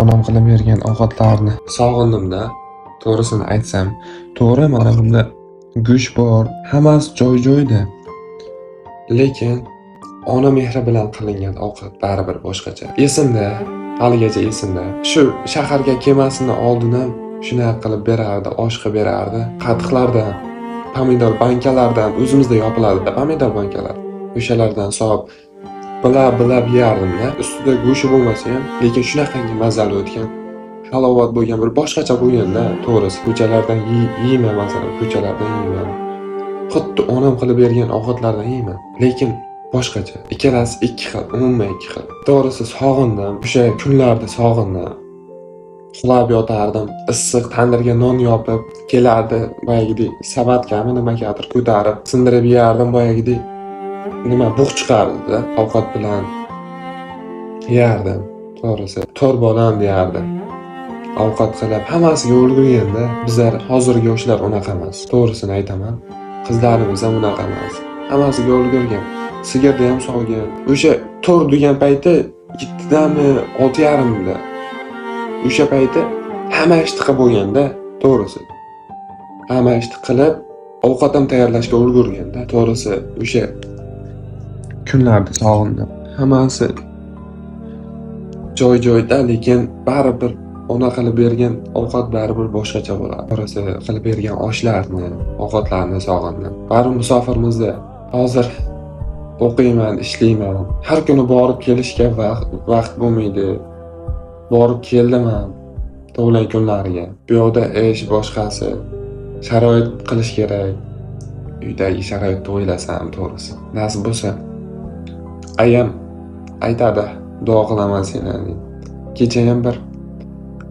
Onam qilib bergan ovqatlarni sog'indimda. To'g'risini aytsam, to'g'ri mana bunda go'sht bor, hammasi joy-joyida. Lekin ona mehri bilan qilingan ovqat baribir boshqacha. Esimda, haligacha esimda. Shu shaharga kelmasidan oldin ham shunaqa qilib berardi, osh qilib berardi. Qatiqlardan, pomidor bankalardan o'zimizda yopiladi-da pomidor bankalar. O'shalardan solib bilab yerdim-da. Ustida go'shti bo'lmasa ham, lekin shunaqangi mazali o'tgan. Halovat bo'lgan, bir boshqacha bo'lganda, to'g'risi. Ko'chalardan yeyman masalan, ko'chalardan yeyman. Xuddi onam qilib bergan ovqatlardan yeyman, lekin boshqacha. Ikkalasi ikki xil, umuman ikki xil. To'g'risi sog'indim, o'sha kunlarni sog'indim. Uxlab yotardim, issiq tandirga non yopib, kelardi, boyagidek sabatkami nimagadir ko'tarib, sindirib yerdim, boyagidek bug' chiqardi-da, ovqat bilan yerdim. To'g'risi, to'r bolam deyardi. Ovqat qilib, hammasiga ulgurganda, bizlar hozirgi yoshlar unaqa emas. To'g'risini aytaman. Qizlarimiz ham unaqa emas. Hammasiga ulgurgan. Sigirni ham sog'gan. O'sha to'r degan payti 7dami, 6:30da. O'sha payti hamma ishni qilib bo'lganda, to'g'risi. Hamma ishni qilib, ovqat ham tayyorlashga ulgurganda, to'g'risi o'sha kunlarni sog'indim. Hammasi joy-joyida, lekin baribir ona qilib bergan ovqat baribir boshqacha bo'ladi. To'g'risi qilib bergan oshlarni, ovqatlarni sog'indim. Baribir musofirmizda. Hozir o'qiyman, ishlayman. Har kuni borib kelishga vaqt bo'lmaydi. Borib keldim ham tug'ilgan kunlariga. Bu yoqda ish boshqasi, sharoit qilish kerak. Uydagi sharoitni o'ylasam, to'g'risi. Nasib bo'lsa, ayam aytadi, duo qilaman seni deb. Kecha ham bir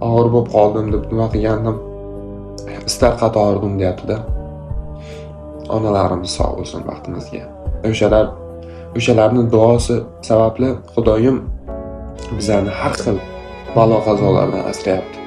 og'ir bo'lib qoldim deb nima qilgandim? Istar qatordim deyapti-da. Onalarimiz sog' bo'lsin baxtimizga. O'shalarning duosi sababli Xudoyim bizlarni har xil balo qazolardan asrayapti.